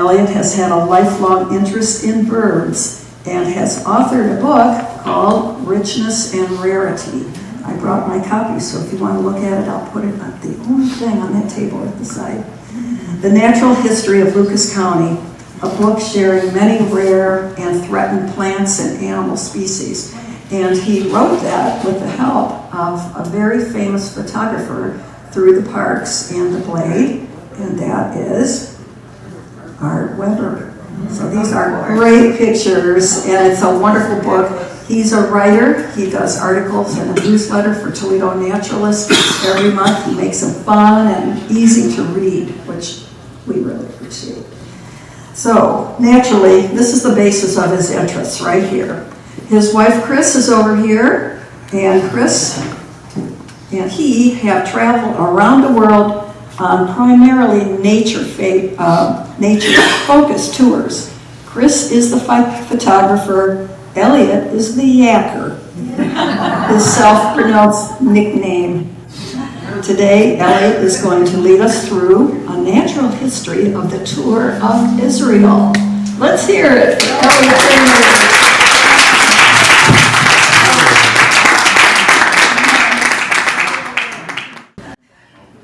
Elliot has had a lifelong interest in birds and has authored a book called Richness and Rarity. I brought my copy, so if you want to look at it, I'll put it on the only thing on that table at the side. The Natural History of Lucas County, a book sharing many rare and threatened plants and animal species. And he wrote that with the help of a very famous photographer through the parks and the Blade, and that is Art Weber. So these are great pictures, and it's a wonderful book. He's a writer. He does articles in a newsletter for Toledo Naturalists every month. He makes them fun and easy to read, which we really appreciate. So, naturally, this is the basis of his interests right here. His wife, Chris, is over here, and Chris and he have traveled around the world on primarily nature-focused tours. Chris is the photographer. Elliot is the yacker, his self-pronounced nickname. Today, Elliot is going to lead us through a natural history of the tour of Israel. Let's hear it. Elliot Tramer.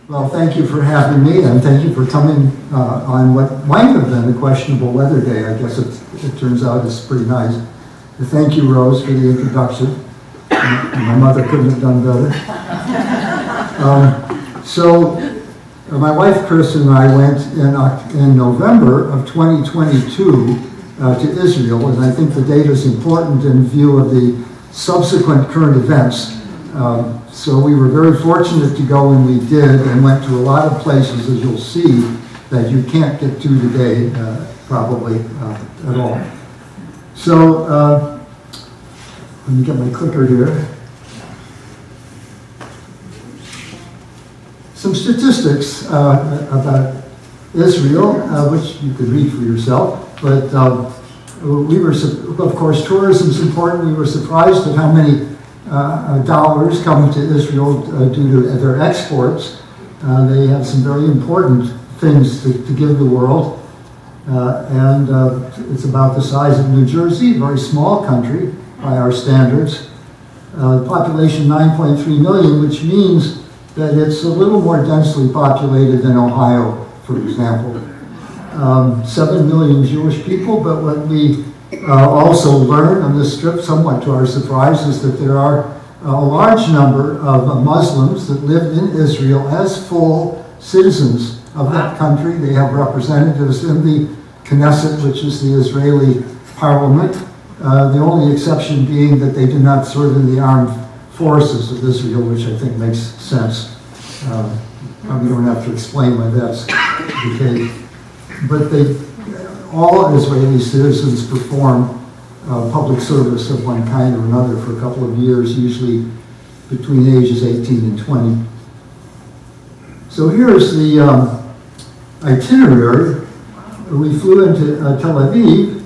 Well, thank you for having me, and thank you for coming on what might have been a questionable weather day. I guess it turns out it's pretty nice. Thank you, Rose, for the introduction. My mother couldn't have done better. My wife, Chris, and I went in November of 2022 to Israel, and I think the date is important in view of the subsequent current events. So we were very fortunate to go, and we did, and went to a lot of places, as you'll see, that you can't get to today, probably, at all. So, let me get my clicker here. Some statistics about Israel, which you could read for yourself, but we were, of course, tourism is important. We were surprised at how many dollars come to Israel due to their exports. They have some very important things to give the world. And it's about the size of New Jersey, a very small country by our standards. Population 9.3 million, which means that it's a little more densely populated than Ohio, for example. 7 million Jewish people, but what we also learned on this trip, somewhat to our surprise, is that there are a large number of Muslims that live in Israel as full citizens of that country. They have representatives in the Knesset, which is the Israeli parliament. The only exception being that they do not serve in the armed forces of Israel, which I think makes sense. Probably don't have to explain why that's the case. But all Israeli citizens perform public service of one kind or another for a couple of years, usually between ages 18 and 20. So here's the itinerary. We flew into Tel Aviv,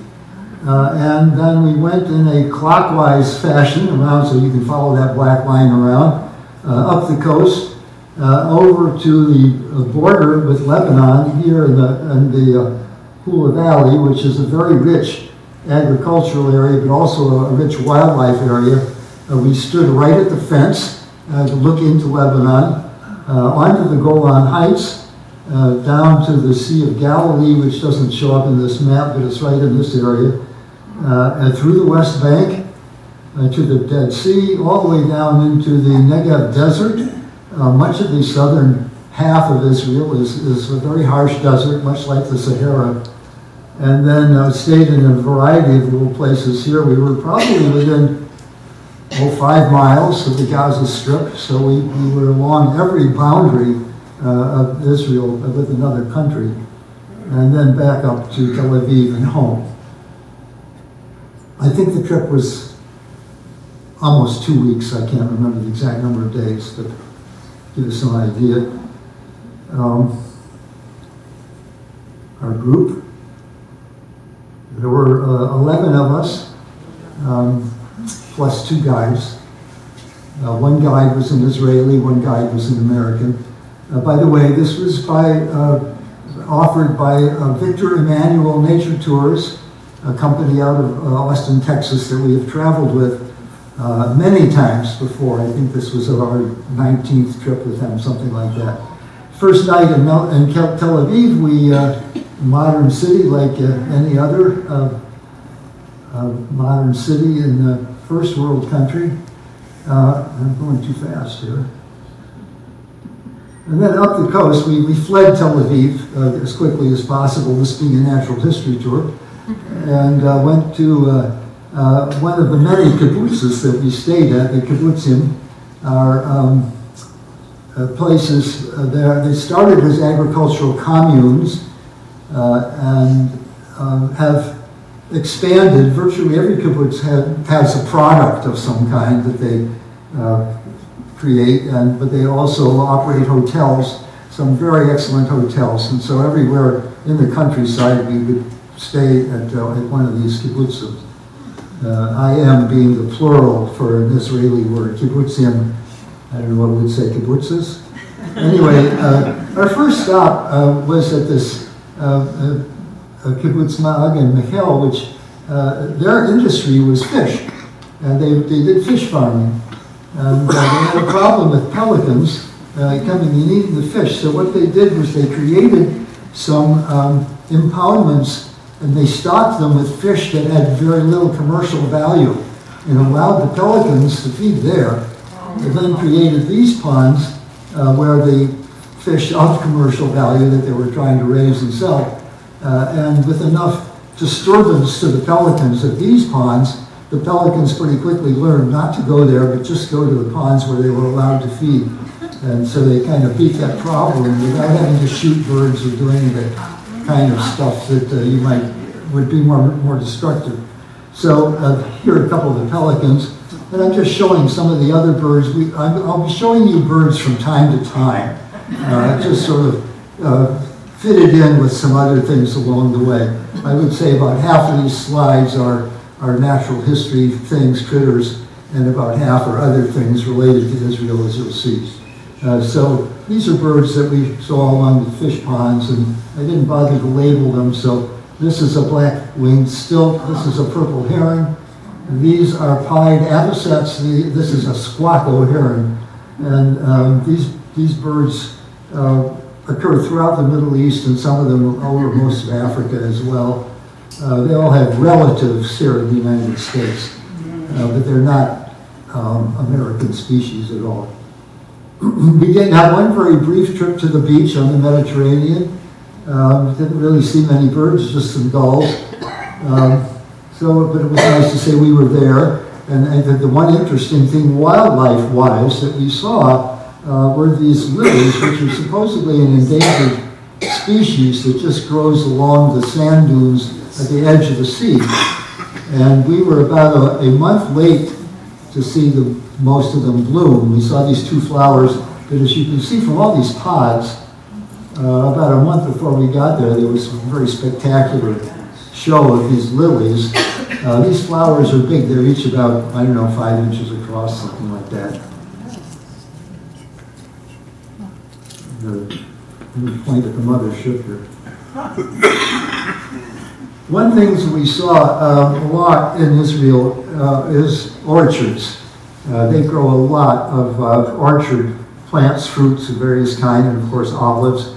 and then we went in a clockwise fashion around, so you can follow that black line around, up the coast, over to the border with Lebanon here in the Hula Valley, which is a very rich agricultural area, but also a rich wildlife area. We stood right at the fence to look into Lebanon, onto the Golan Heights, down to the Sea of Galilee, which doesn't show up in this map, but it's right in this area, and through the West Bank to the Dead Sea, all the way down into the Negev Desert. Much of the southern half of Israel is a very harsh desert, much like the Sahara. And then stayed in a variety of little places here. We were probably within 5 miles of the Gaza Strip, so we were along every boundary of Israel with another country, and then back up to Tel Aviv and home. I think the trip was almost 2 weeks. I can't remember the exact number of days, but give us some idea. Our group, there were 11 of us, plus 2 guides. One guide was an Israeli, one guide was an American. By the way, this was by offered by Victor Emmanuel Nature Tours, a company out of Austin, Texas that we have traveled with many times before. I think this was our 19th trip with them, something like that. First night in Tel Aviv, we modern city like any other modern city in the first world country. I'm going too fast here. And then up the coast, we fled Tel Aviv as quickly as possible, this being a natural history tour, and went to one of the many kibbutzes that we stayed at. The kibbutzim are places there. They started as agricultural communes and have expanded. Virtually every kibbutz has a product of some kind that they create, but they also operate hotels, some very excellent hotels. And so everywhere in the countryside we would stay at one of these kibbutzim. I am being the plural for an Israeli word, kibbutzim. I don't know what we would say, kibbutzes. Anyway, our first stop was at this kibbutz Ma'agen Michel, which their industry was fish. And they did fish farming. And they had a problem with pelicans coming and eating the fish. So what they did was they created some impoundments, and they stocked them with fish that had very little commercial value and allowed the pelicans to feed there. They then created these ponds where the fish of commercial value that they were trying to raise and sell, and with enough disturbance to the pelicans at these ponds, the pelicans pretty quickly learned not to go there, but just go to the ponds where they were allowed to feed. And so they kind of beat that problem without having to shoot birds or doing the kind of stuff that would be more destructive. So here are a couple of the pelicans, and I'm just showing some of the other birds. I'll be showing you birds from time to time, just sort of fitted in with some other things along the way. I would say about half of these slides are natural history things, critters, and about half are other things related to Israel, as you'll see. So these are birds that we saw along the fish ponds, and I didn't bother to label them. So this is a black-winged stilt. This is a purple heron. These are pied avocets. This is a squacco heron. And these birds occur throughout the Middle East, and some of them over most of Africa as well. They all have relatives here in the United States, but they're not American species at all. We did have one very brief trip to the beach on the Mediterranean. Didn't really see many birds, just some gulls. But it was nice to say we were there. And the one interesting thing, wildlife-wise, that we saw were these lilies, which are supposedly an endangered species that just grows along the sand dunes at the edge of the sea. And we were about a month late to see most of them bloom. We saw these two flowers, but as you can see from all these pods, about a month before we got there was a very spectacular show of these lilies. These flowers are big. They're each about, 5 inches across, something like that. Let me point at the mothership here. One thing that we saw a lot in Israel is orchards. They grow a lot of orchard plants, fruits of various kinds, and of course olives.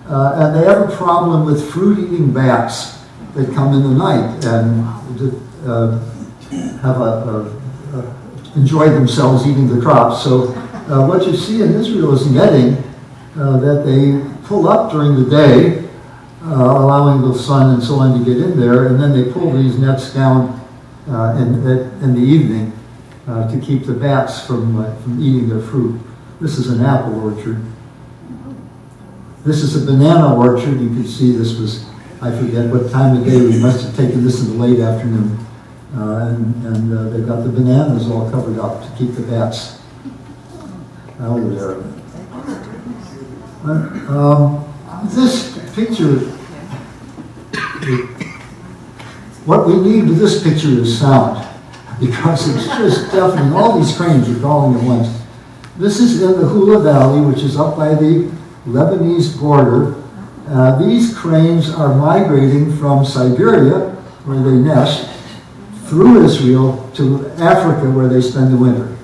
And they have a problem with fruit-eating bats that come in the night and enjoy themselves eating the crops. So what you see in Israel is netting that they pull up during the day, allowing the sun and so on to get in there, and then they pull these nets down in the evening to keep the bats from eating their fruit. This is an apple orchard. This is a banana orchard. You can see this was, I forget what time of day, we must have taken this in the late afternoon. And they've got the bananas all covered up to keep the bats out of there. This picture, what we need with this picture is sound, because it's just deafening. All these cranes are calling at once. This is in the Hula Valley, which is up by the Lebanese border, These cranes are migrating from Siberia, where they nest, through Israel to Africa, where they spend the winter.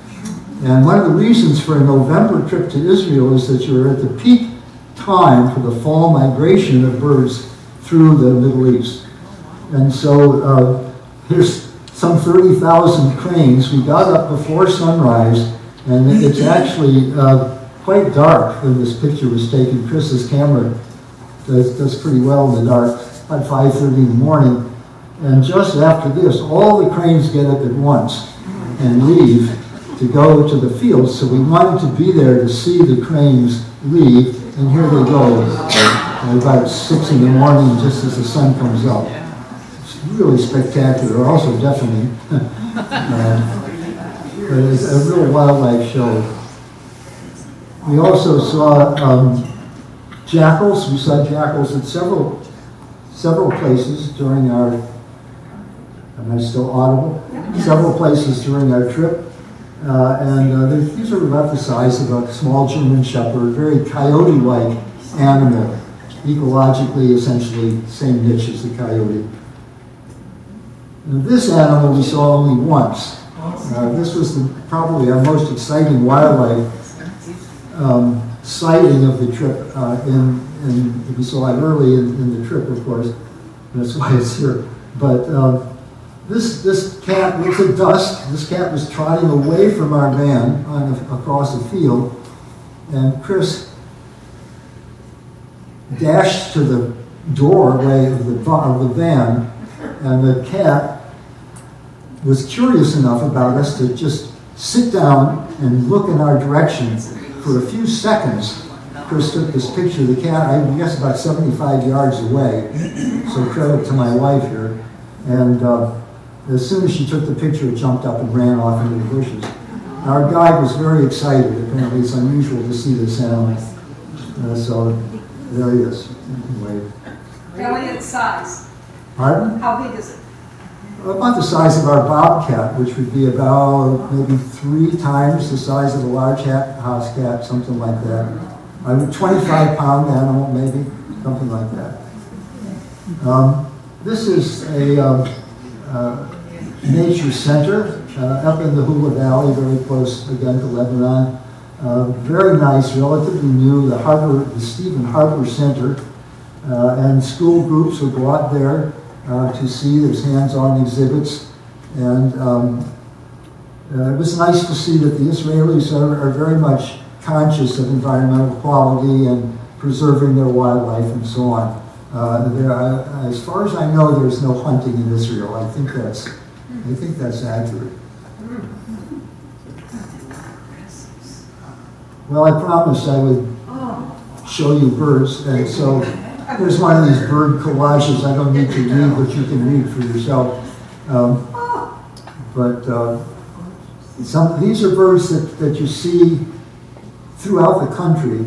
And one of the reasons for a November trip to Israel is that you're at the peak time for the fall migration of birds through the Middle East. And so here's some 30,000 cranes. We got up before sunrise, and it's actually quite dark when this picture was taken. Chris's camera does pretty well in the dark, about 5:30 in the morning. And just after this, all the cranes get up at once and leave to go to the fields. So we wanted to be there to see the cranes leave, and here they go at about 6 in the morning, just as the sun comes up. It's really spectacular, also deafening. But it's a real wildlife show. We also saw jackals. We saw jackals at several places during our, am I still audible? Several places during our trip. These are about the size of a small German shepherd, very coyote-like animal, ecologically essentially same niche as the coyote. And this animal we saw only once. This was probably our most exciting wildlife sighting of the trip. We saw it early in the trip, of course. That's why it's here. But this cat was at dusk. This cat was trotting away from our van across the field, and Chris dashed to the doorway of the van, and the cat was curious enough about us to just sit down and look in our direction for a few seconds. Chris took this picture of the cat, I guess about 75 yards away, so credit to my wife here. And as soon as she took the picture, it jumped up and ran off into the bushes. Our guide was very excited. Apparently it's unusual to see this animal. So there he is. Anyway. Elliot's size. Pardon? How big is it? About the size of our bobcat, which would be about maybe 3 times the size of a large house cat, something like that. A 25-pound animal, maybe, something like that. This is a nature center up in the Hula Valley, very close again to Lebanon. Very nice, relatively new, the Stephen Harper Center, and school groups were brought there to see. There's hands-on exhibits, and it was nice to see that the Israelis are very much conscious of environmental quality and preserving their wildlife and so on. As far as I know, there's no hunting in Israel. I think that's accurate. Well, I promised I would show you birds, and so there's one of these bird collages. I don't need to read, but you can read for yourself. These are birds that you see throughout the country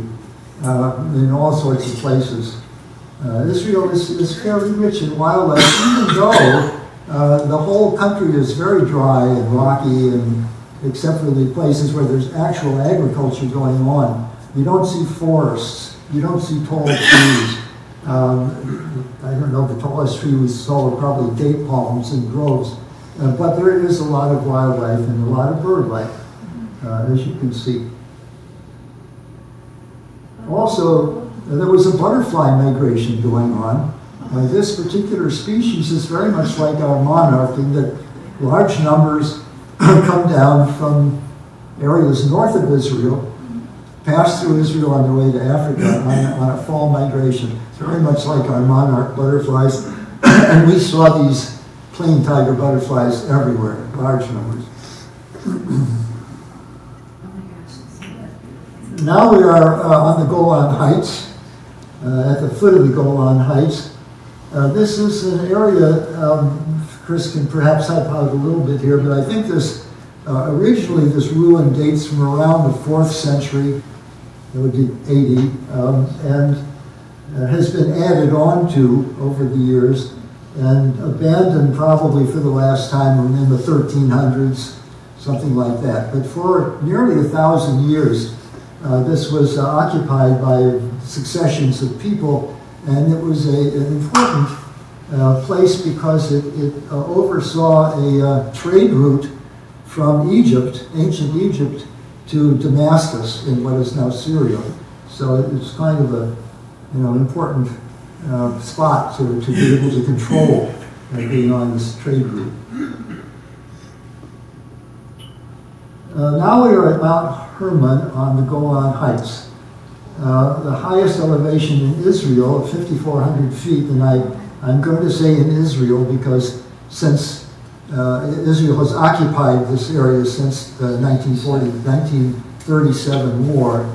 in all sorts of places. Israel is fairly rich in wildlife, even though the whole country is very dry and rocky, and except for the places where there's actual agriculture going on. You don't see forests. You don't see tall trees. I don't know, the tallest tree we saw were probably date palms and groves. But there is a lot of wildlife and a lot of bird life, as you can see. Also, there was a butterfly migration going on. This particular species is very much like our monarch in that large numbers come down from areas north of Israel, pass through Israel on their way to Africa on a fall migration. It's very much like our monarch butterflies. And we saw these plain tiger butterflies everywhere, large numbers. Now we are on the Golan Heights, at the foot of the Golan Heights. This is an area, Chris can perhaps help out a little bit here, but I think originally this ruin dates from around the 4th century, it would be 80, and has been added on to over the years and abandoned probably for the last time in the 1300s, something like that. But for nearly 1,000 years, this was occupied by successions of people, And it was an important place because it oversaw a trade route from Egypt, ancient Egypt, to Damascus in what is now Syria. So it's kind of a important spot to be able to control being on this trade route. Now we are at Mount Hermon on the Golan Heights. The highest elevation in Israel of 5,400 feet, and I'm going to say in Israel because since Israel has occupied this area since the 1937 war,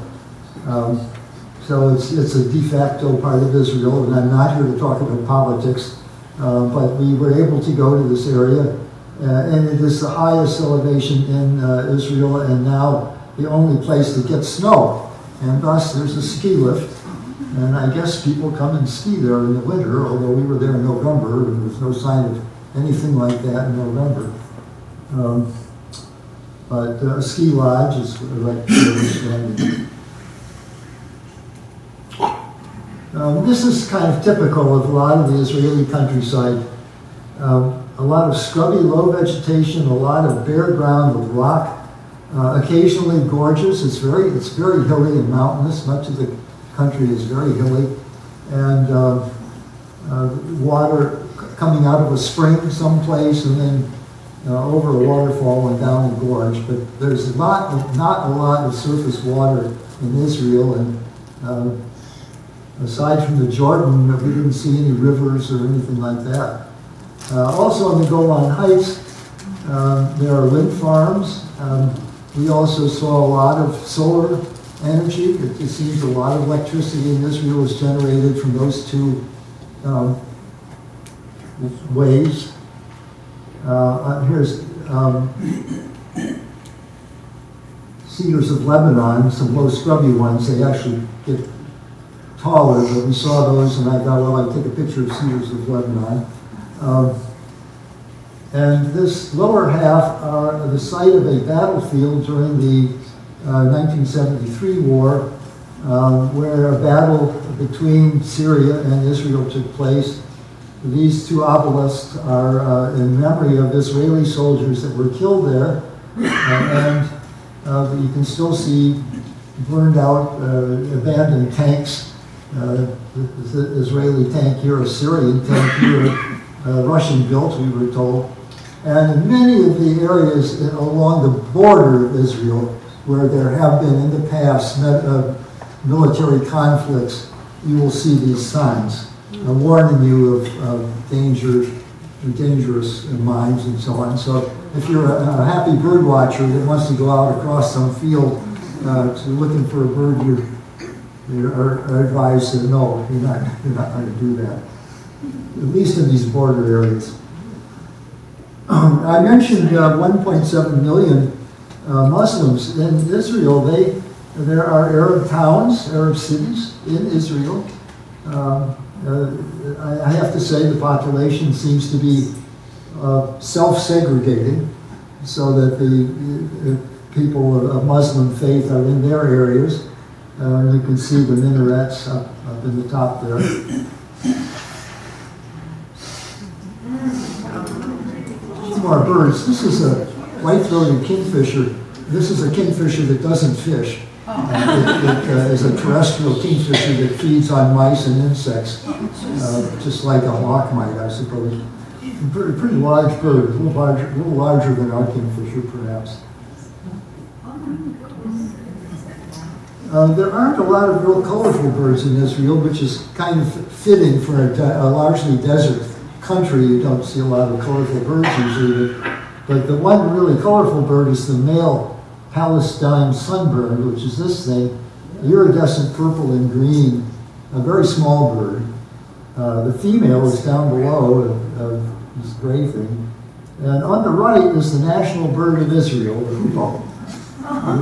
so it's a de facto part of Israel, and I'm not here to talk about politics, but we were able to go to this area, and it is the highest elevation in Israel, and now the only place that gets snow. And thus there's a ski lift, and I guess people come and ski there in the winter, although we were there in November, and there was no sign of anything like that in November. But a ski lodge is right there. This is kind of typical of a lot of the Israeli countryside. A lot of scrubby, low vegetation, a lot of bare ground with rock. Occasionally gorges. It's very hilly and mountainous. Much of the country is very hilly, and water coming out of a spring someplace, and then over a waterfall and down a gorge. But there's not a lot of surface water in Israel, and aside from the Jordan, we didn't see any rivers or anything like that. Also on the Golan Heights, there are wind farms. We also saw a lot of solar energy. It seems a lot of electricity in Israel is generated from those two ways. Here's cedars of Lebanon, some low scrubby ones. They actually get taller, but we saw those, and I thought, well, I'd take a picture of cedars of Lebanon. And this lower half are the site of a battlefield during the 1973 war, where a battle between Syria and Israel took place. These two obelisks are in memory of Israeli soldiers that were killed there, and you can still see burned out, abandoned tanks. The Israeli tank here, a Syrian tank here, Russian built, we were told. And in many of the areas along the border of Israel, where there have been in the past military conflicts, you will see these signs warning you of dangerous mines and so on. So if you're a happy bird watcher that wants to go out across some field looking for a bird, you are advised that no, you're not going to do that, at least in these border areas. I mentioned 1.7 million Muslims in Israel. There are Arab towns, Arab cities in Israel. I have to say the population seems to be self-segregated, so that the people of Muslim faith are in their areas. You can see the minarets up in the top there. More birds. This is a white-throated kingfisher. This is a kingfisher that doesn't fish. It is a terrestrial kingfisher that feeds on mice and insects, just like a hawk might, I suppose. Pretty large bird, a little larger than our kingfisher, perhaps. There aren't a lot of real colorful birds in Israel, which is kind of fitting for a largely desert country. You don't see a lot of colorful birds usually, but the one really colorful bird is the male Palestine sunbird, which is this thing, iridescent purple and green, a very small bird. The female is down below of this gray thing. And on the right is the national bird of Israel, the hoopoe,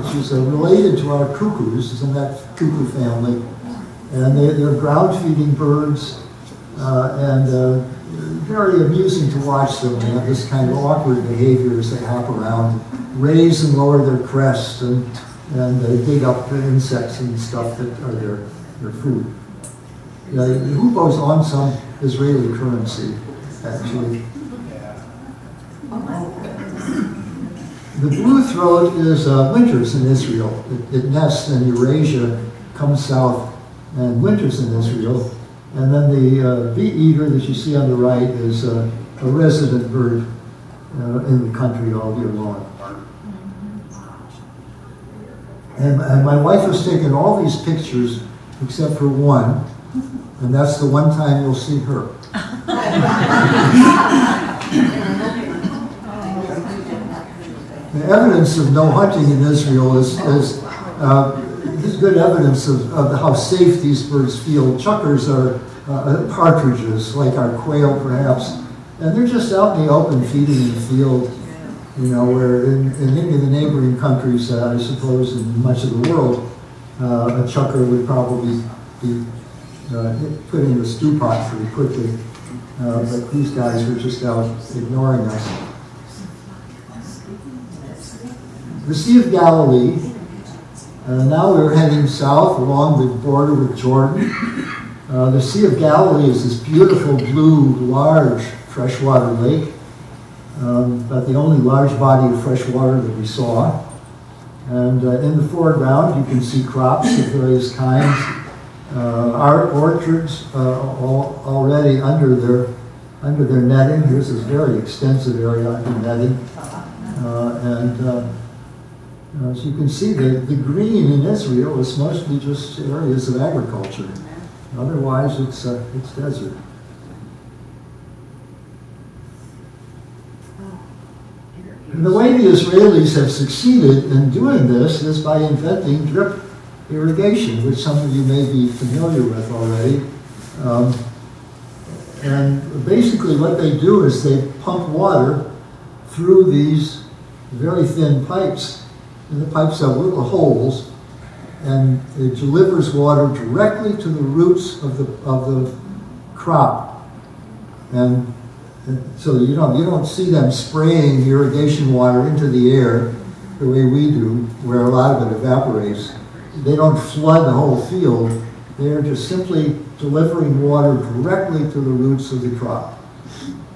which is related to our cuckoos, is in that cuckoo family. And they're ground-feeding birds, and very amusing to watch them. They have this kind of awkward behavior as they hop around, raise and lower their crests, and they dig up insects and stuff that are their food. The hupos own some Israeli currency, actually. The blue throat is winters in Israel. It nests in Eurasia, comes south, and winters in Israel. And then the bee eater that you see on the right is a resident bird in the country all year long. And my wife has taken all these pictures except for one, and that's the one time you'll see her. The evidence of no hunting in Israel is good evidence of how safe these birds feel. Chukars are partridges, like our quail perhaps, and they're just out in the open feeding in the field, you know, where in any of the neighboring countries, I suppose in much of the world, a chukar would probably be put in the stew pot pretty quickly. But these guys are just out ignoring us. The Sea of Galilee. Now we're heading south along the border with Jordan. The Sea of Galilee is this beautiful blue, large freshwater lake, but the only large body of fresh water that we saw. And in the foreground, you can see crops of various kinds. Our orchards already under their netting. Here's this very extensive area under netting, as you can see, the green in Israel is mostly just areas of agriculture. Otherwise, it's desert. And the way the Israelis have succeeded in doing this is by inventing drip irrigation, which some of you may be familiar with already. And basically what they do is they pump water through these very thin pipes. And the pipes have little holes, and it delivers water directly to the roots of the crop. And so you don't see them spraying irrigation water into the air the way we do, where a lot of it evaporates. They don't flood the whole field. They are just simply delivering water directly to the roots of the crop.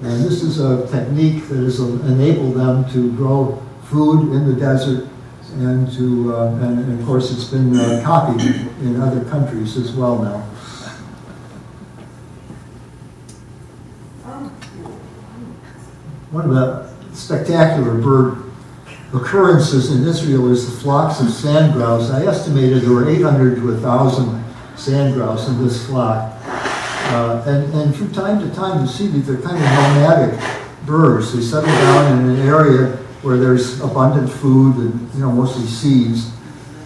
And this is a technique that has enabled them to grow food in the desert, and of course it's been copied in other countries as well now. One of the spectacular bird occurrences in Israel is the flocks of sand grouse. I estimated there were 800 to 1,000 sand grouse in this flock. And from time to time you see that they're kind of nomadic birds. They settle down in an area where there's abundant food and mostly seeds.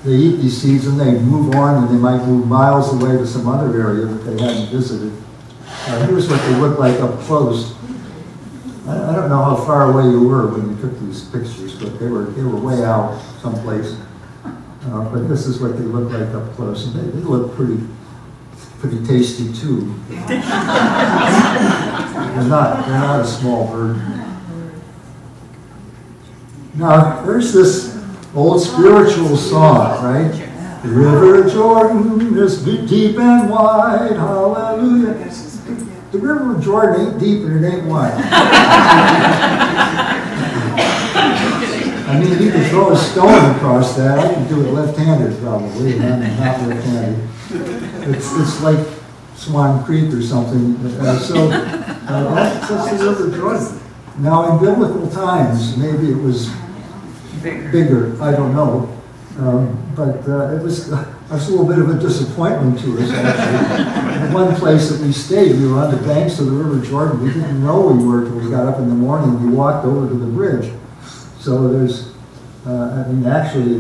They eat these seeds and they move on, and they might move miles away to some other area that they hadn't visited. Here's what they look like up close. I don't know how far away you were when you took these pictures, but they were way out someplace. But this is what they look like up close, and they look pretty tasty too. They're not a small bird. Now, there's this old spiritual song, right? The river Jordan is deep and wide, hallelujah. The river Jordan ain't deep and it ain't wide. I mean, if you could throw a stone across that, I could do it left-handed probably, and I'm not left-handed. It's like Swan Creek or something. That's the river Jordan. Now, in biblical times, maybe it was bigger, I don't know. But it was a little bit of a disappointment to us, actually. In one place that we stayed, we were on the banks of the River Jordan. We didn't know we were until we got up in the morning and we walked over to the bridge. So there's, actually,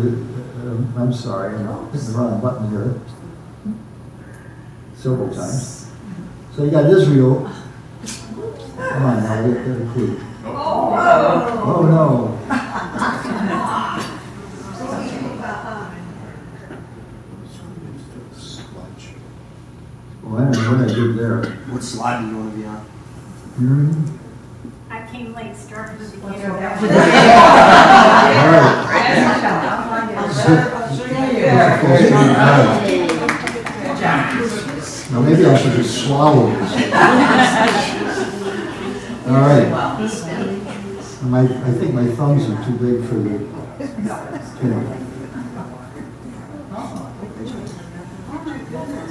I'm sorry, I'm hitting the wrong button here several times. So you got Israel. Come on now, get a clue. Oh no. Well, I don't know what I did there. What slide do you want to be on? I came late, started at the beginning. All right. Now maybe I should just swallow this. All right. I think my thumbs are too big for the pen.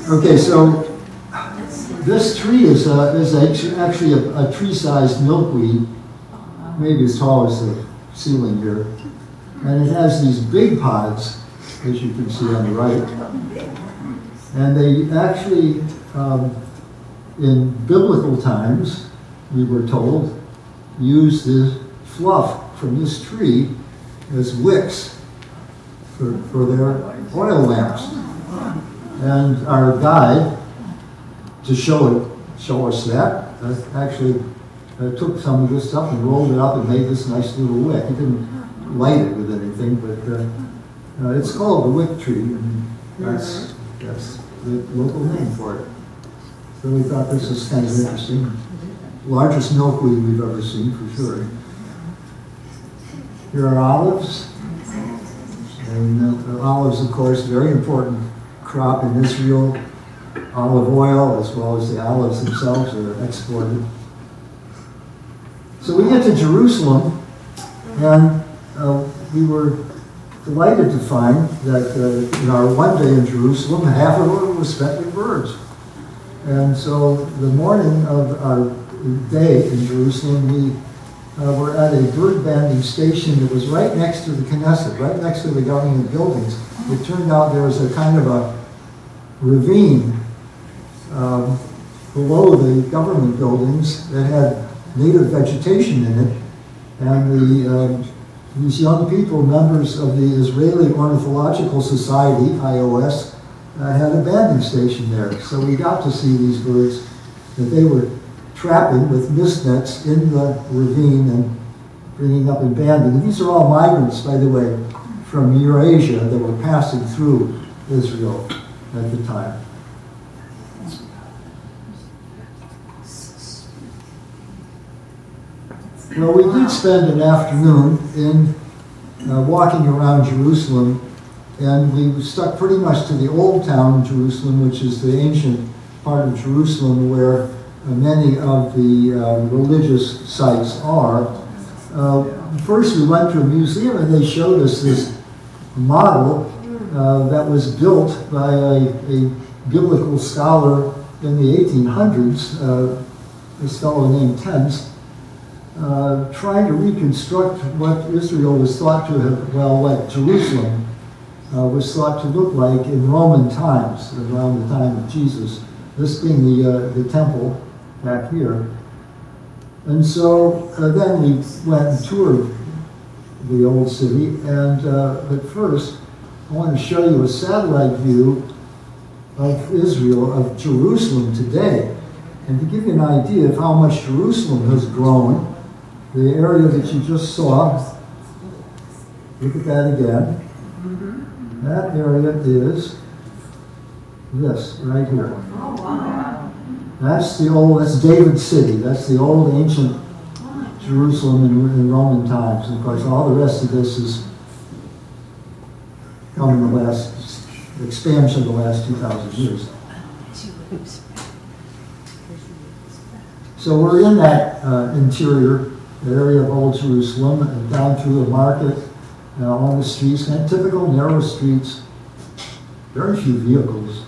Okay, so this tree is actually a tree-sized milkweed, maybe as tall as the ceiling here. And it has these big pods, as you can see on the right. And they actually, in biblical times, we were told, used the fluff from this tree as wicks for their oil lamps. And our guide, to show us that, actually took some of this stuff and rolled it up and made this nice little wick. He didn't light it with anything, but it's called the wick tree, and that's the local name for it. So we thought this was kind of interesting. Largest milkweed we've ever seen, for sure. Here are olives, and olives, of course, very important crop in Israel. Olive oil, as well as the olives themselves, are exported. So we get to Jerusalem, and we were delighted to find that in our one day in Jerusalem, half of it was spent with birds. And so the morning of our day in Jerusalem, we were at a bird banding station that was right next to the Knesset, right next to the government buildings. It turned out there was a kind of a ravine below the government buildings that had native vegetation in it, and these young people, members of the Israeli Ornithological Society, IOS, had a banding station there. So we got to see these birds that they were trapping with mist nets in the ravine and bringing up and banding. And these are all migrants, by the way, from Eurasia that were passing through Israel at the time. Well, we did spend an afternoon in walking around Jerusalem, and we stuck pretty much to the old town of Jerusalem, which is the ancient part of Jerusalem where many of the religious sites are. First, we went to a museum, and they showed us this model that was built by a biblical scholar in the 1800s, this fellow named Tens, trying to reconstruct what Israel was thought to have, what Jerusalem was thought to look like in Roman times, around the time of Jesus, this being the temple back here. And so then we went and toured the old city, and but first I want to show you a satellite view of Israel, of Jerusalem today. And to give you an idea of how much Jerusalem has grown, the area that you just saw, look at that again. That area is this, right here. That's David's city. That's the old ancient Jerusalem in Roman times. And of course, all the rest of this is come in the last expansion of the last 2,000 years. So we're in that interior area of Old Jerusalem, and down through the market, on the streets, kind of typical narrow streets, very few vehicles.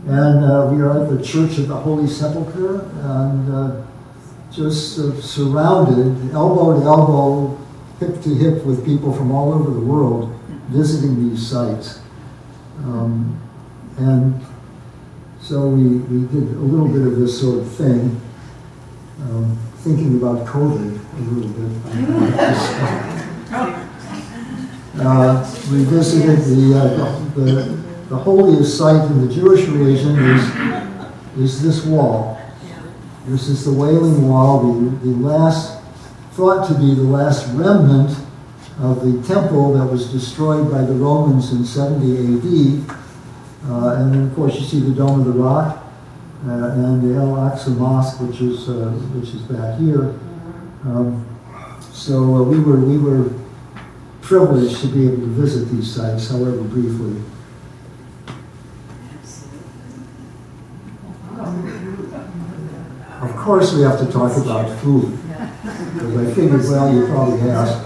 And we are at the Church of the Holy Sepulchre, and just surrounded, elbow to elbow, hip to hip with people from all over the world visiting these sites. And so we did a little bit of this sort of thing, thinking about COVID a little bit. We visited the holiest site in the Jewish religion is this wall. This is the Wailing Wall, the last, thought to be the last remnant of the temple that was destroyed by the Romans in 70 AD. And then, of course, you see the Dome of the Rock and the El Aqsa Mosque, which is back here. So we were privileged to be able to visit these sites, however briefly. course, we have to talk about food. Because I figured, well, you probably asked.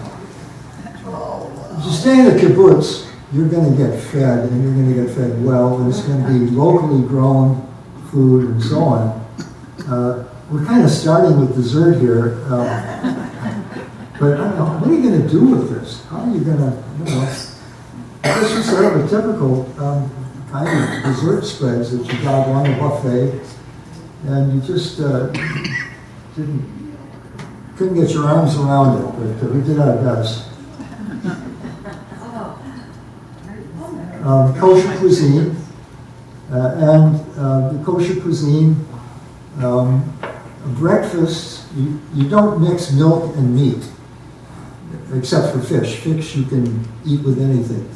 If you stay in a kibbutz, you're going to get fed, and you're going to get fed well, and it's going to be locally grown food and so on. We're kind of starting with dessert here, but I don't know, what are you going to do with this? How are you going to, this is sort of a typical kind of dessert spreads that you got on a buffet, and you just couldn't get your arms around it, but we did our best. Kosher cuisine, and the kosher cuisine, breakfast, you don't mix milk and meat, except for fish. Fish you can eat with anything.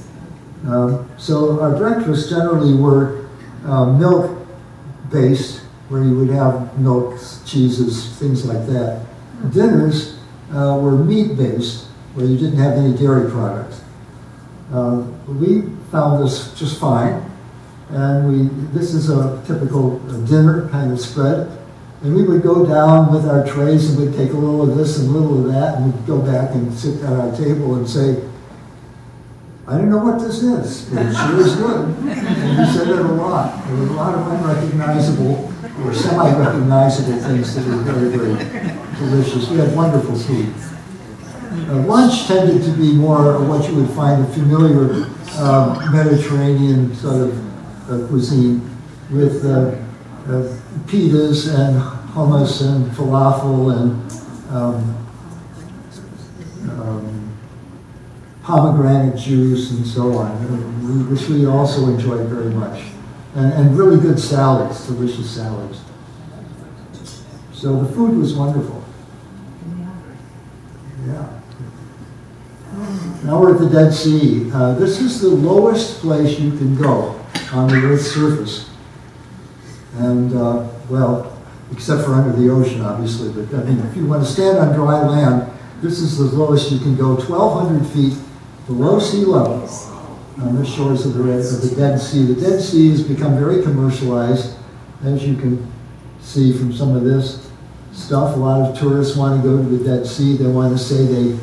So our breakfasts generally were milk-based, where you would have milks, cheeses, things like that. Dinners were meat-based, where you didn't have any dairy products. We found this just fine, and this is a typical dinner kind of spread. And we would go down with our trays and we'd take a little of this and a little of that, and we'd go back and sit at our table and say, I don't know what this is, but it sure is good. And we said it a lot. There were a lot of unrecognizable or semi-recognizable things that were very, very delicious. We had wonderful food. Lunch tended to be more of what you would find a familiar Mediterranean sort of cuisine with pitas and hummus and falafel and pomegranate juice and so on, which we also enjoyed very much. And really good salads, delicious salads. So the food was wonderful. Yeah. Now we're at the Dead Sea. This is the lowest place you can go on the Earth's surface. And, well, except for under the ocean, obviously. But, I mean, if you want to stand on dry land, this is the lowest you can go, 1,200 feet below sea level on the shores of the Dead Sea. The Dead Sea has become very commercialized, as you can see from some of this stuff. A lot of tourists want to go to the Dead Sea. They want to say they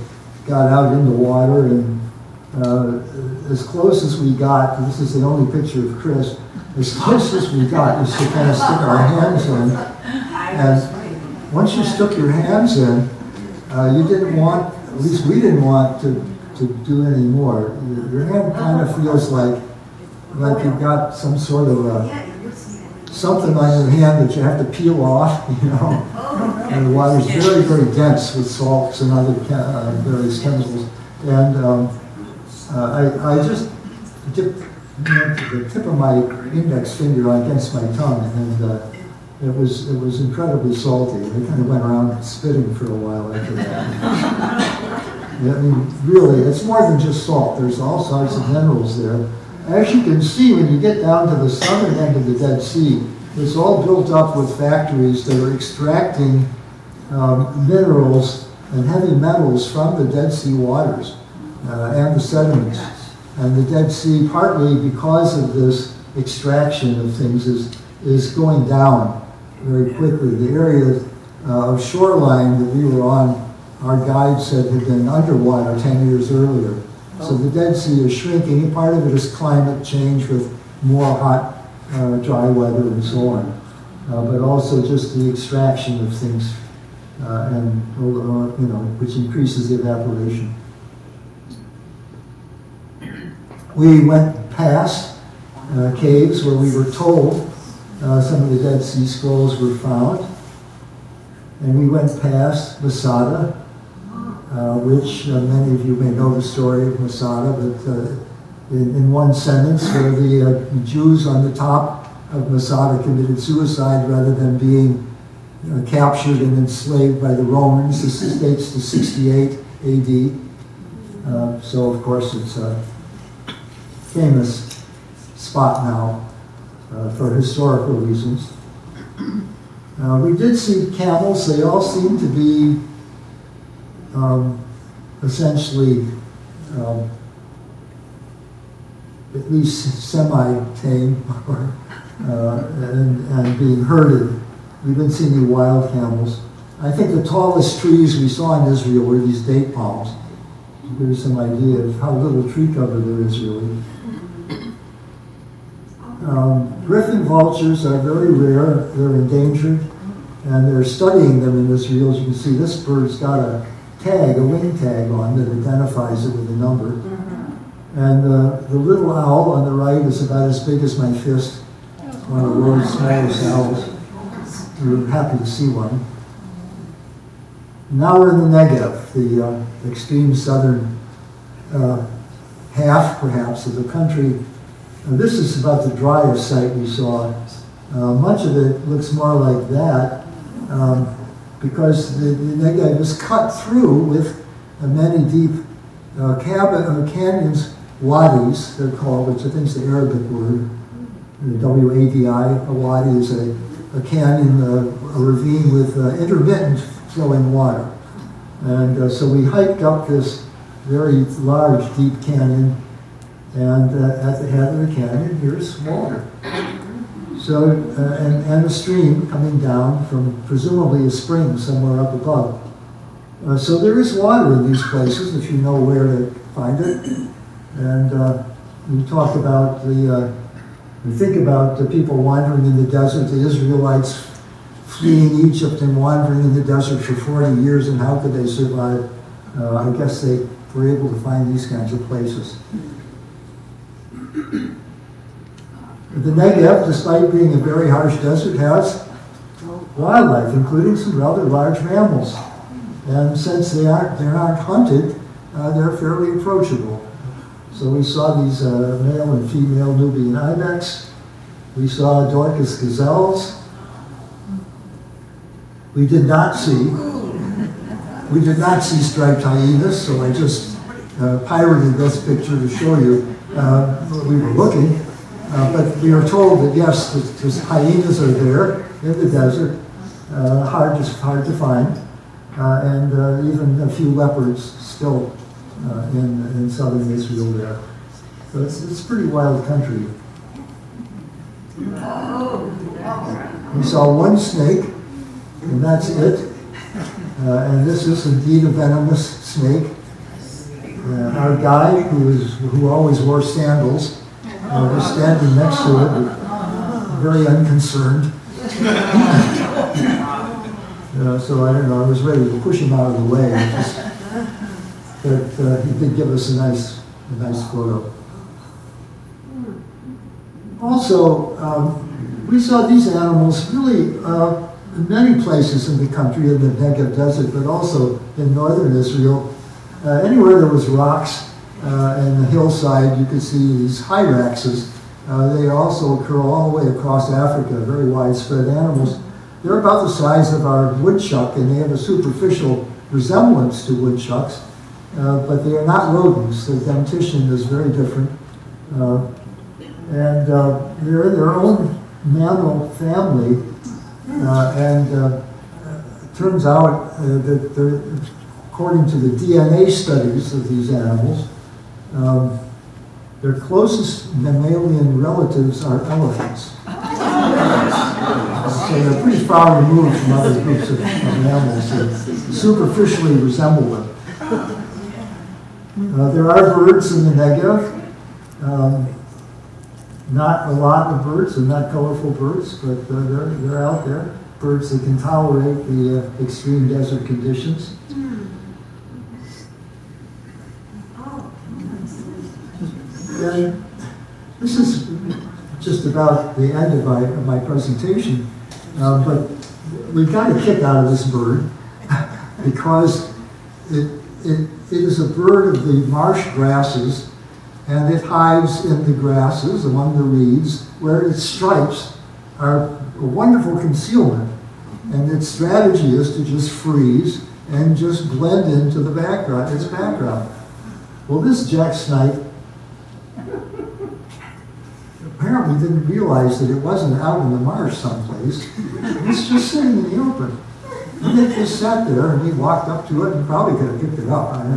got out in the water, and as close as we got, this is the only picture of Chris, as close as we got is to kind of stick our hands in. And once you stuck your hands in, you didn't want, at least we didn't want to do any more. Your hand kind of feels like you've got some sort of something on your hand that you have to peel off, And the water is very, very dense with salts and other various chemicals. And I just dipped the tip of my index finger against my tongue, and it was incredibly salty. I kind of went around spitting for a while after that. I mean, really, it's more than just salt. There's all sorts of minerals there. As you can see, when you get down to the southern end of the Dead Sea, it's all built up with factories that are extracting minerals and heavy metals from the Dead Sea waters and the sediments. And the Dead Sea, partly because of this extraction of things, is going down very quickly. The area of shoreline that we were on, our guide said had been underwater 10 years earlier. So the Dead Sea is shrinking, and part of it is climate change with more hot, dry weather and so on. But also just the extraction of things, which increases the evaporation. We went past caves where we were told some of the Dead Sea Scrolls were found. And we went past Masada, which many of you may know the story of Masada, but in one sentence, where the Jews on the top of Masada committed suicide rather than being captured and enslaved by the Romans. This dates to 68 AD. So, of course, it's a famous spot now for historical reasons. We did see camels. They all seem to be essentially at least semi-tame and being herded. We didn't see any wild camels. I think the tallest trees we saw in Israel were these date palms. To give you some idea of how little tree cover there is really. Griffon vultures are very rare. They're endangered, and they're studying them in Israel. As you can see, this bird's got a tag, a wing tag on that identifies it with a number. And the little owl on the right is about as big as my fist. It's one of the world's smallest owls. We were happy to see one. Now we're in the Negev, the extreme southern half, perhaps, of the country. This is about the driest site we saw. Much of it looks more like that because the Negev is cut through with many deep canyons, wadis, they're called, which I think is the Arabic word, W-A-D-I. A wadi is a canyon, a ravine with intermittent flowing water. And so we hiked up this very large, deep canyon, and at the head of the canyon, here's water. So, and a stream coming down from presumably a spring somewhere up above. So there is water in these places if you know where to find it. And we talk about we think about the people wandering in the desert, the Israelites fleeing Egypt and wandering in the desert for 40 years, and how could they survive? I guess they were able to find these kinds of places. The Negev, despite being a very harsh desert, has wildlife, including some rather large mammals. And since they're not hunted, they're fairly approachable. So we saw these male and female Nubian ibex. We saw Dorcas gazelles. We did not see striped hyenas, so I just pirated this picture to show you what we were looking. But we are told that yes, the hyenas are there in the desert, hard to find, and even a few leopards still in southern Israel there. So it's a pretty wild country. We saw one snake, and that's it. And this is indeed a venomous snake. Our guide, who always wore sandals, was standing next to it, very unconcerned. So I don't know, I was ready to push him out of the way. But he did give us a nice photo. Also, we saw these animals really in many places in the country, in the Negev Desert, but also in northern Israel. Anywhere there was rocks and the hillside, you could see these hyraxes. They also occur all the way across Africa, very widespread animals. They're about the size of our woodchuck, and they have a superficial resemblance to woodchucks, but they are not rodents. Their dentition is very different. And they're in their own mammal family, and it turns out that according to the DNA studies of these animals, their closest mammalian relatives are elephants. So they're pretty far removed from other groups of mammals that superficially resemble them. There are birds in the Negev. Not a lot of birds, and not colorful birds, but they're out there. Birds that can tolerate the extreme desert conditions. And this is just about the end of my presentation, but we got a kick out of this bird because it is a bird of the marsh grasses, and it hides in the grasses among the reeds, where its stripes are a wonderful concealment. And its strategy is to just freeze and just blend into the background, its background. Well, this jack snipe apparently didn't realize that it wasn't out in the marsh someplace. It's just sitting in the open. And it just sat there, and we walked up to it and probably could have picked it up. I don't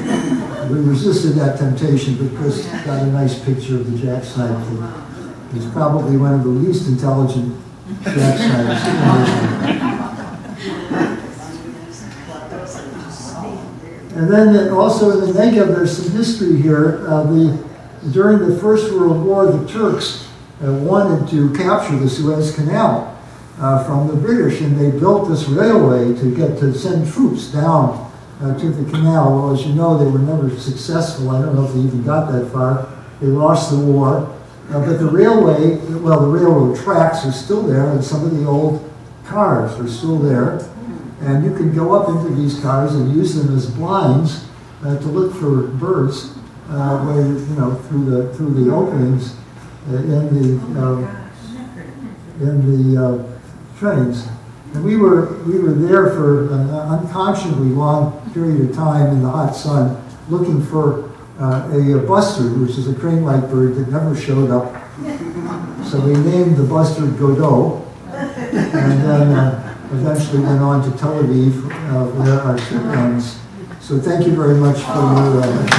know. We resisted that temptation, but Chris got a nice picture of the jack snipe. He's probably one of the least intelligent And then also in the Negev, there's some history here. During the First World War, the Turks wanted to capture the Suez Canal from the British, and they built this railway to send troops down to the canal. Well, as you know, they were never successful. I don't know if they even got that far. They lost the war. But the railway, well, the railroad tracks are still there, and some of the old cars are still there. And you can go up into these cars and use them as blinds to look for birds, through the openings in the trains. And we were there for an unconscionably long period of time in the hot sun, looking for a bustard, which is a crane-like bird that never showed up. So we named the bustard Godot, and then eventually went on to Tel Aviv, where our trip ends. So thank you very much for your attention.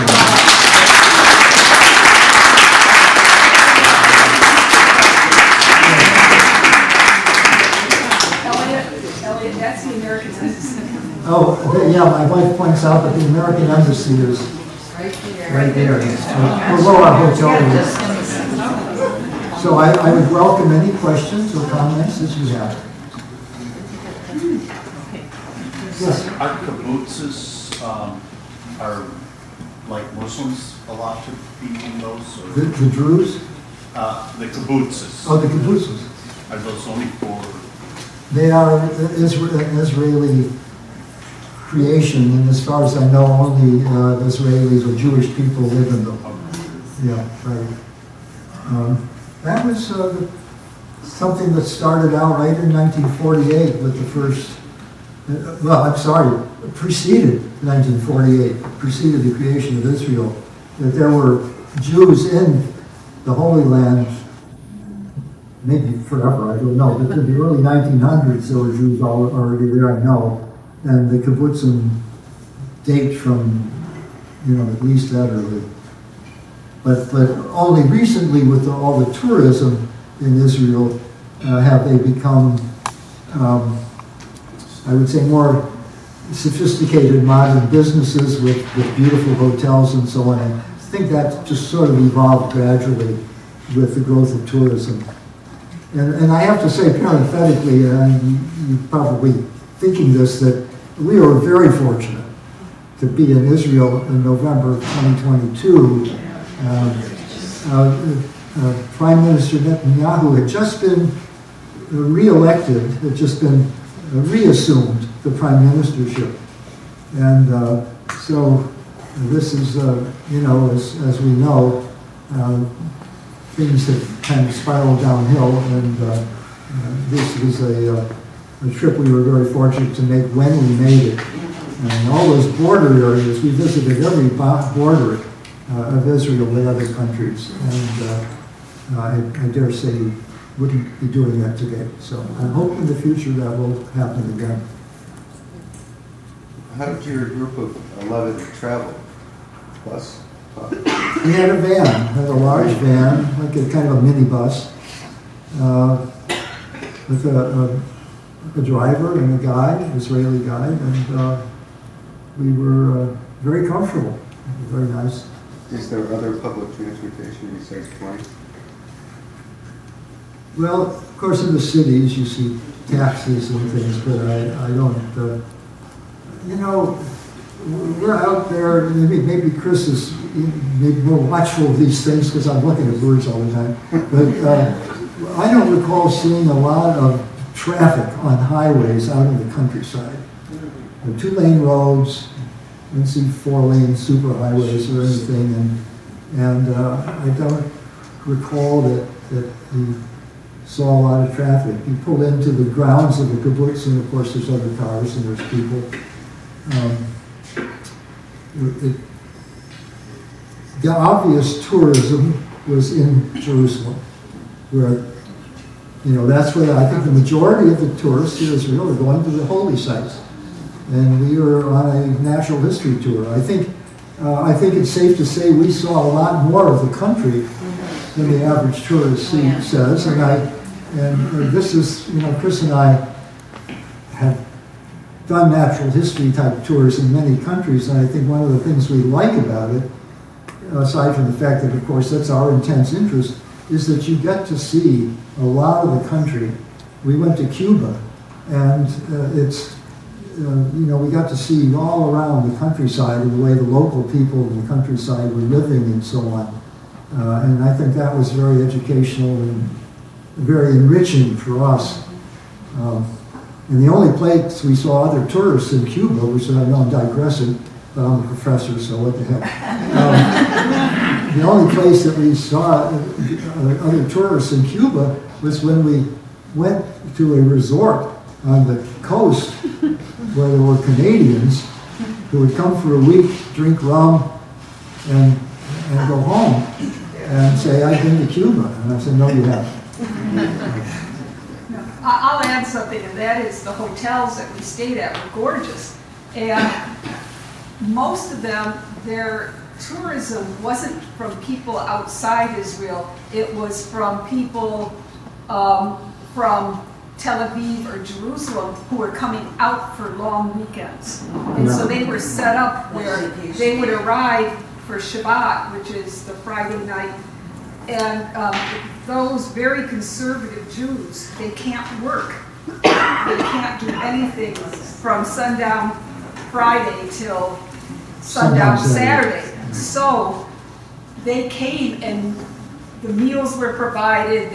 Elliot, that's the American Embassy. Oh, yeah, my wife points out that the American Embassy is right there, below our hotel room. So I would welcome any questions or comments that you have. Yes. Are kibbutzes are like Muslims allowed to be in those? Or? The Druze? The kibbutzes. Oh, the kibbutzes. Are those only for? They are an Israeli creation, and as far as I know, only Israelis or Jewish people live in them. Yeah, right. That was something that started out right in 1948 with the first. Preceded 1948, preceded the creation of Israel, that there were Jews in the Holy Land, maybe forever, I don't know, but in the early 1900s there were Jews already there, I know, and the kibbutzim date from, at least that early. But only recently with all the tourism in Israel have they become I would say more sophisticated modern businesses with beautiful hotels and so on. I think that just sort of evolved gradually with the growth of tourism. And I have to say parenthetically, and you're probably thinking this, that we were very fortunate to be in Israel in November of 2022. Prime Minister Netanyahu had just been re-elected, had just been reassumed the prime ministership. And so this is, as we know, things have kind of spiraled downhill, and this was a trip we were very fortunate to make when we made it. And all those border areas, we visited every border of Israel with other countries, and I dare say wouldn't be doing that today. So I hope in the future that will happen again. How did your group of 11 travel? Bus? We had a van, had a large van, like a kind of a minibus, with a driver and a guide, an Israeli guide, and we were very comfortable, very nice. Is there other public transportation besides planes? Well, of course, in the cities you see taxis and things, but I don't. We're out there. Maybe Chris is maybe more watchful of these things because I'm looking at birds all the time. But I don't recall seeing a lot of traffic on highways out in the countryside. The 2-lane roads, you don't see 4-lane super highways or anything, and I don't recall that we saw a lot of traffic. You pull into the grounds of the kibbutz, and of course there's other cars and there's people. The obvious tourism was in Jerusalem, where, that's where I think the majority of the tourists in Israel are going to the holy sites. And we were on a natural history tour. I think it's safe to say we saw a lot more of the country than the average tourist says, and And this is, you know, Chris and I have done natural history type tours in many countries, and I think one of the things we like about it, aside from the fact that, of course, that's our intense interest, is that you get to see a lot of the country. We went to Cuba, and you know, we got to see all around the countryside and the way the local people in the countryside were living and so on. And I think that was very educational and very enriching for us. And the only place we saw other tourists in Cuba, which I know I'm digressing, but I'm a professor, so what the heck. The only place that we saw other tourists in Cuba was when we went to a resort on the coast where there were Canadians who would come for a week, drink rum, and go home and say, I've been to Cuba. And I said, no, you haven't. I'll add something, and that is the hotels that we stayed at were gorgeous. And most of them, their tourism wasn't from people outside Israel. It was from people from Tel Aviv or Jerusalem who were coming out for long weekends. And so they were set up where they would arrive for Shabbat, which is the Friday night. And those very conservative Jews, they can't work. They can't do anything from sundown Friday till sundown Saturday. So they came and the meals were provided.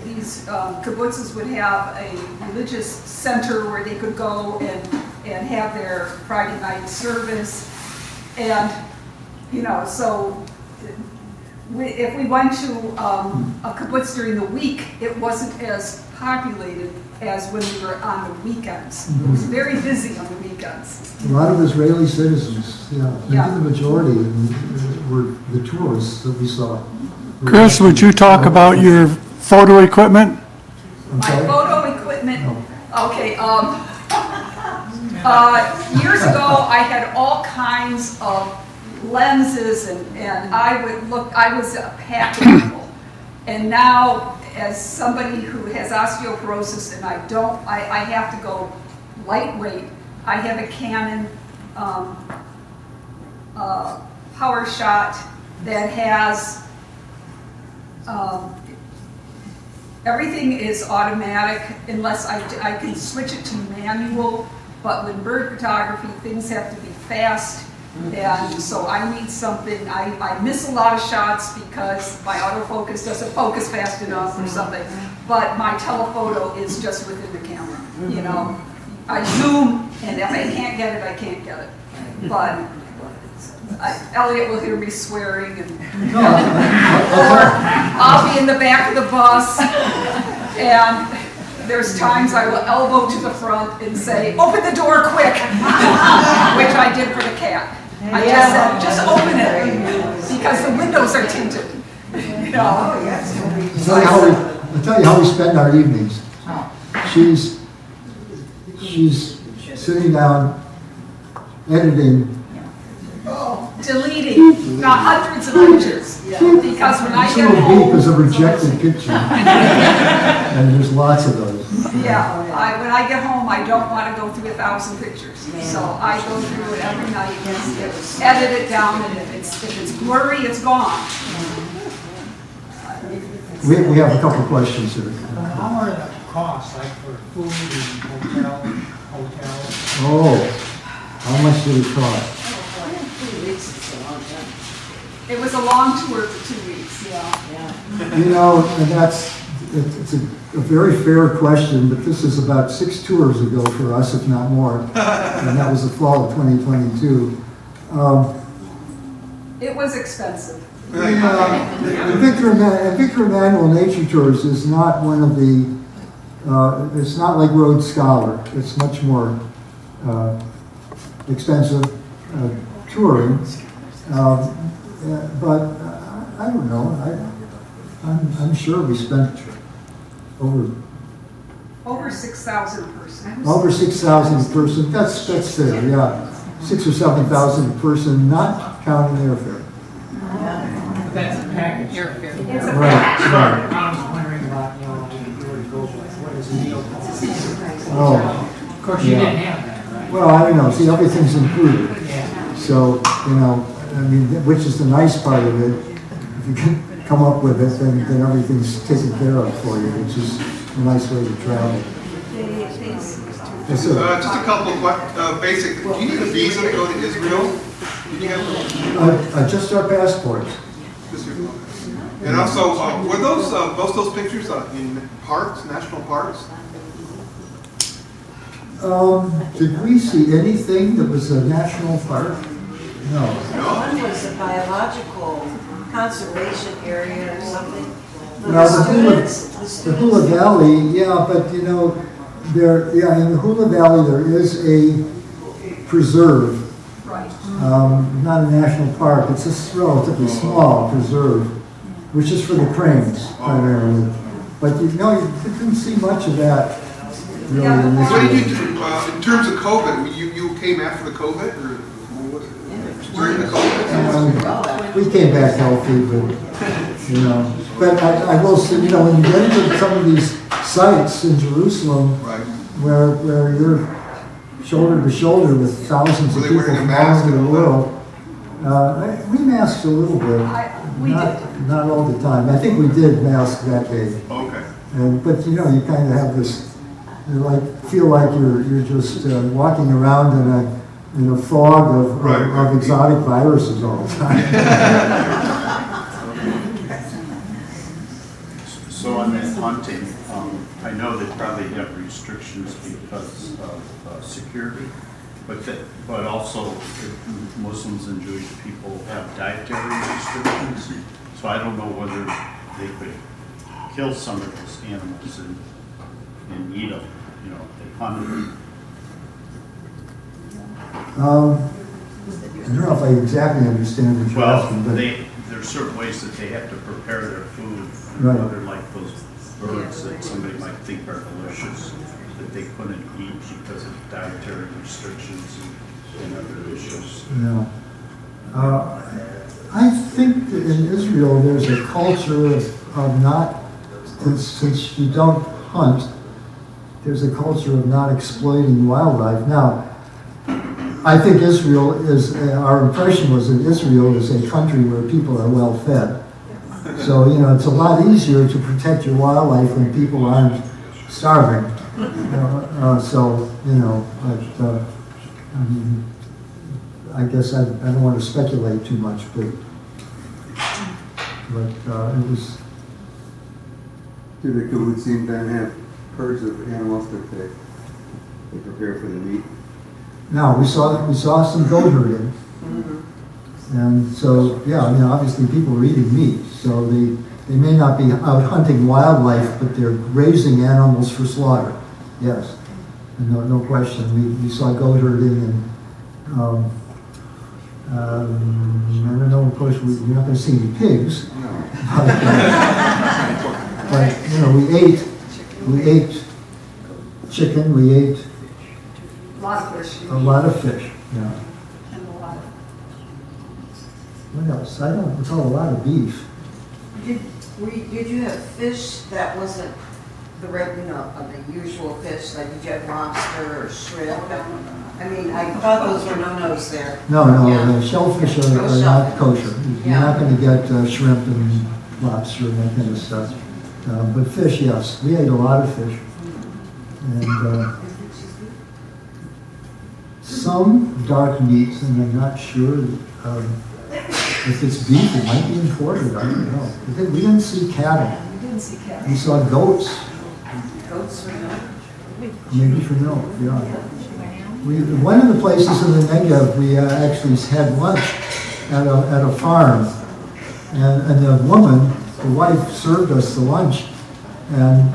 These kibbutzes would have a religious center where they could go and have their Friday night service. And, you know, so if we went to a kibbutz during the week, it wasn't as populated as when we were on the weekends. It was very busy on the weekends. A lot of Israeli citizens, Yeah. the majority were the tourists that we saw. Chris, would you talk about your photo equipment? I'm My sorry? photo equipment, okay, years ago, I had all kinds of lenses and I was a pack animal. And now, as somebody who has osteoporosis and I have to go lightweight, I have a Canon Power Shot that has everything is automatic unless I can switch it to manual, but with bird photography, things have to be fast. And so I need something, I miss a lot of shots because my autofocus doesn't focus fast enough or something, but my telephoto is just within the camera, you know. I zoom, and if I can't get it, I can't get it. But Elliot will hear me swearing, or I'll be in the back of the bus, and there's times I will elbow to the front and say, open the door quick, which I did for the cat. I just said, just open it, because the windows are tinted. You know? I'll tell you how we spend our evenings. She's sitting down, editing. Deleting hundreds of pictures, because when I Some get of home, deep is a rejected picture. And there's lots of those. yeah, when I get home, I don't want to go through 1,000 pictures. So I go through it every night, edit it down, and if it's blurry, it's gone. We have a couple of questions here. How are the costs, like for food and hotels? Oh, how much did it cost? It was a long tour for 2 weeks. Yeah. You know, and it's a very fair question, but this is about 6 tours ago for us, if not more. And that was the fall of 2022. It was expensive. Victor Emmanuel Nature Tours is not one of the, it's not like Rhodes Scholar. It's much more expensive touring. But I don't know. I'm sure we spent Over 6,000 per person. over 6,000 a person. That's fair. Yeah, 6,000 or 7,000 a person, not counting airfare. That's a package. It's a Right. I was wondering about, you know, if you were to go Oh, Of course, you Yeah. didn't have that, right? well, I don't know, see, everything's included. Yeah. So, I mean, which is the nice part of it. If you can come up with it, then everything's taken care of for you, which is a nice way to travel. Yes, sir. Just a couple of basic, do you need a visa to go to Israel? Did you have Just our passports. And also, were those, most of those pictures in parks, national parks? Did we see anything that was a national park? No. One was a biological conservation area or something. Now, the students- Hula Valley, yeah, but in the Hula Valley, there is a preserve. Right. Not a national park, it's a relatively small preserve, which is for the cranes primarily. But you didn't see much of that really in this What did you area. do, in terms of COVID, you came after the COVID, or during the COVID? We came back healthy, but I will say, when you get into some of these sites in Jerusalem, Right. where you're shoulder to shoulder with thousands Were of they people wearing a from mask all over the and all that? world, we masked a little bit. We Not all the time. I think we did mask that day. Okay. But you kind of have this, feel like you're just walking around in a fog of Right. exotic viruses all the time. So on that hunting, I know they probably have restrictions because of security, but also Muslims and Jewish people have dietary restrictions. So I don't know whether they could kill some of those animals and eat them, if they hunted them. I don't know if I exactly understand what you're Well, asking, but there's certain ways that they have to prepare their food, Right. whether like those birds that somebody might think are delicious, that they couldn't eat because of dietary restrictions and other issues. I think that in Israel there's a culture of not, since you don't hunt, there's a culture of not exploiting wildlife. Now, I think our impression was that Israel is a country where people are well fed. So, it's a lot easier to protect your wildlife when people aren't starving. I guess I don't want to speculate too much, but it was. Do the kibbutzim then have herds of animals that they prepare for the meat? Now, we saw some goat herding. And so, obviously people are eating meat, so they may not be out hunting wildlife, but they're raising animals for slaughter. Yes, no question. We saw goat herding, and I don't know. Of course, you're not going to see any pigs, but we ate chicken. We ate A lot of fish. a lot of fish. Yeah. And a lot of. What else? I don't recall a lot of beef. Did you have fish that wasn't the usual fish? Like, did you have lobster or shrimp? I mean, I thought those were no-nos there. No, Yeah. the shellfish are No not shellfish. kosher. You're Yeah. not going to get shrimp and lobster and that kind of stuff. But fish, yes, we ate a lot of fish. And some dark meats, and I'm not sure if it's beef, it might be imported, I don't know. We didn't see cattle. We didn't see cattle. We saw goats, Goats for milk. maybe for milk, yeah. One of the places in the Negev, we actually had lunch at a farm, and the woman, the wife, served us the lunch. And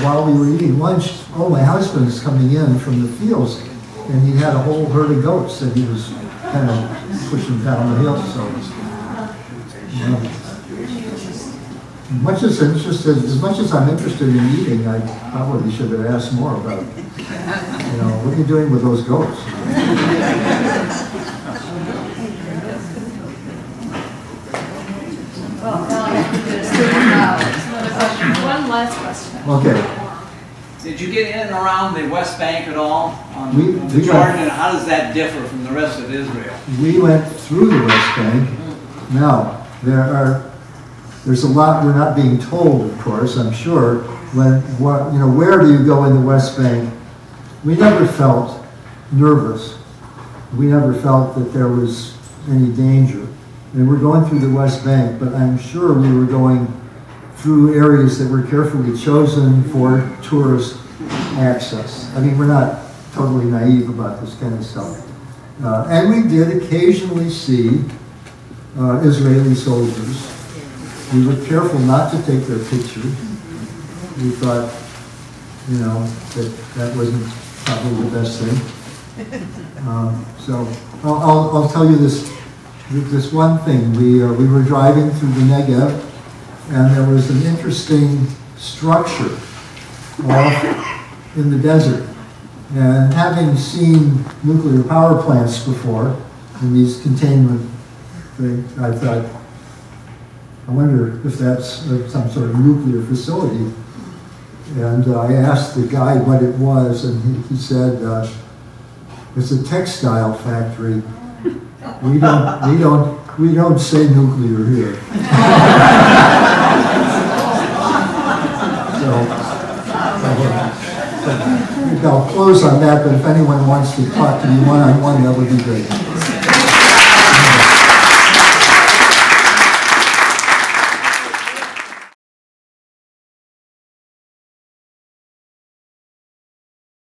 while we were eating lunch, my husband's coming in from the fields, and he had a whole herd of goats that he was kind of pushing down the hill. So, as much as I'm interested in eating, I probably should have asked more about, what are you doing with those goats? Well, Elliot, one last question. Okay. Did you get in and around the West Bank at all? On We the Jordan, and how does that differ from the rest of Israel? We went through the West Bank. Now, there's a lot we're not being told, of course, I'm sure. Where do you go in the West Bank? We never felt nervous. We never felt that there was any danger. And we're going through the West Bank, but I'm sure we were going through areas that were carefully chosen for tourist access. I mean, we're not totally naive about this kind of stuff. And we did occasionally see Israeli soldiers. We were careful not to take their pictures. We thought, that wasn't probably the best thing. So I'll tell you this one thing. We were driving through the Negev, and there was an interesting structure off in the desert. And having seen nuclear power plants before in these containment things, I thought, I wonder if that's some sort of nuclear facility. And I asked the guy what it was, and he said, it's a textile factory. We don't say nuclear here. I'll close on that, but if anyone wants to talk to me one-on-one, that would be great.